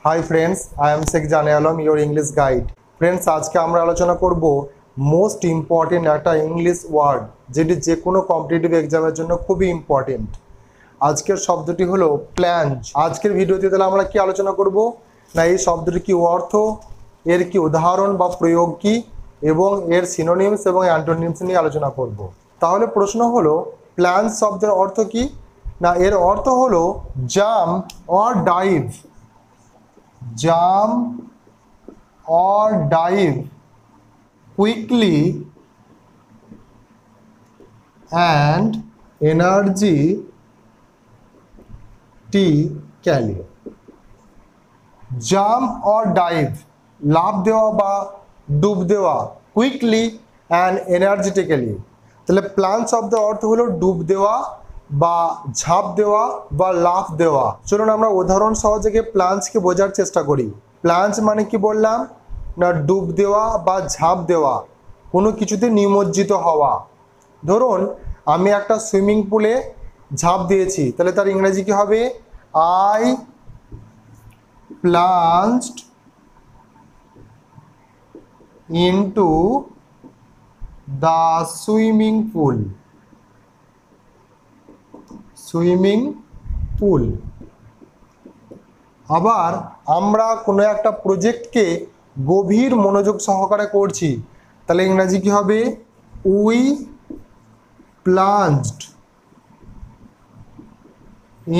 High friends I am Sheikh Jane Alam your English guide. Friends आज के আমরা আলোচনা করব মোস্ট ইম্পর্টেন্ট একটা ইংলিশ ওয়ার্ড যেটি যে কোনো কম্পিটিটিভ এক্সামের জন্য খুবই ইম্পর্টেন্ট। আজকের শব্দটি হলো প্ল্যাঞ্জ। আজকের ভিডিওতে তাহলে আমরা কি আলোচনা করব না এই শব্দটির কি অর্থ, এর কি উদাহরণ বা প্রয়োগ কি এবং এর সিনোনিমস এবং অ্যান্টোনিমস নিয়ে আলোচনা করব। তাহলে প্রশ্ন হলো প্ল্যাঞ্জ শব্দের অর্থ কি না, এর অর্থ হলো jump or dive, jump or dive quickly and energetically। jump or dive লাফ দেওয়া বা ডুব দেওয়া, কুইকলি অ্যান্ড এনার্জেটিক্যালি। তাহলে প্ল্যাঞ্জ শব্দের অর্থ হলো ডুব দেওয়া বা ঝাঁপ দেওয়া বা লাফ দেওয়া। চলুন আমরা উদাহরণ সহযোগে প্ল্যাঞ্জকে বোঝার চেষ্টা করি। প্ল্যাঞ্জ মানে কি বললাম না, ডুব দেওয়া বা ঝাঁপ দেওয়া, কোনো কিছুতে নিমজ্জিত হওয়া। ধরুন আমি একটা সুইমিং পুলে ঝাঁপ দিয়েছি, তাহলে তার ইংরেজি কি হবে? I plunged into the swimming pool. Swimming pool. আবার আমরা কোনো একটা প্রজেক্টকে গভীর মনোযোগ সহকারে করছি, তাহলে ইংরেজি কি হবে? We plunged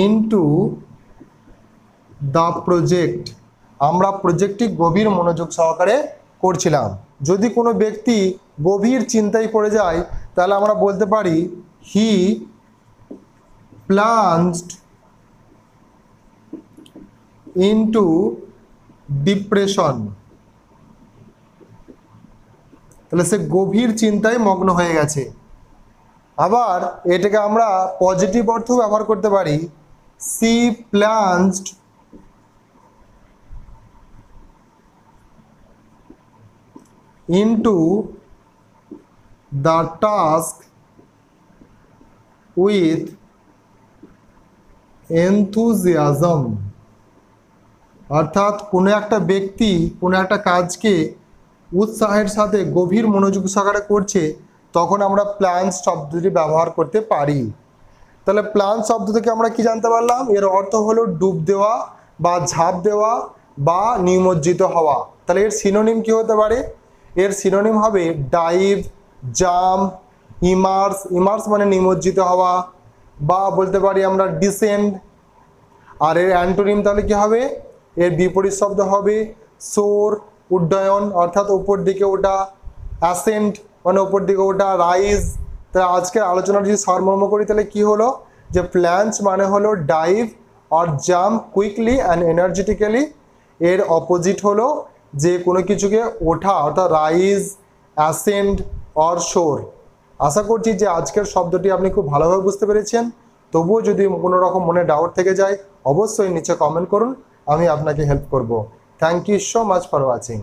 into the project. আমরা প্রজেক্টটি গভীর মনোযোগ সহকারে করছিলাম। যদি কোনো ব্যক্তি গভীর চিন্তায় পড়ে যায় তাহলে আমরা বলতে পারি হি plunged into depression। তাহলে সে গভীর চিন্তায় মগ্ন হয়ে গেছে। আবার এটাকে আমরা পজিটিভ অর্থেও ব্যবহার করতে পারি, she plunged into the task with enthusiasm। অর্থাৎ কোনো একটা ব্যক্তি কোনো একটা কাজকে উৎসাহের সাথে গভীর মনোযোগ সহকারে করছে, তখন আমরা প্ল্যাঞ্জ শব্দটি ব্যবহার করতে পারি। তাহলে প্ল্যাঞ্জ শব্দ থেকে আমরা কি জানতে পারলাম? এর অর্থ হলো ডুব দেওয়া বা ঝাঁপ দেওয়া বা নিমজ্জিত হওয়া। তাহলে এর সিনোনিম কি হতে পারে? এর সিনোনিম হবে ডাইভ, জাম্প, ইমার্স। ইমার্স মানে নিমজ্জিত হওয়া, বা বলতে পারি আমরা ডিসেন্ড। আর এর অ্যান্টোনিম তাহলে কি হবে? এর বিপরীত শব্দ হবে সোর, উড্ডয়ন অর্থাৎ উপর দিকে ওঠা, অ্যাসেন্ট মানে উপর দিকে ওঠা, রাইজ। তাহলে আজকের আলোচনা যদি সারমর্ম করি তাহলে কি হলো যে প্ল্যাঞ্জ মানে হলো dive or jump quickly and energetically. এর অপোজিট হলো যে কোনো কিছুকে ওঠা অর্থাৎ রাইজ, অ্যাসেন্ট অর সোর। আশা করছি যে আজকের শব্দটি আপনি খুব ভালোভাবে বুঝতে পেরেছেন। তবুও যদি কোনো রকম মনে ডাউট থেকে যায় অবশ্যই নিচে কমেন্ট করুন, আমি আপনাকে হেল্প করব। Thank you so much for watching.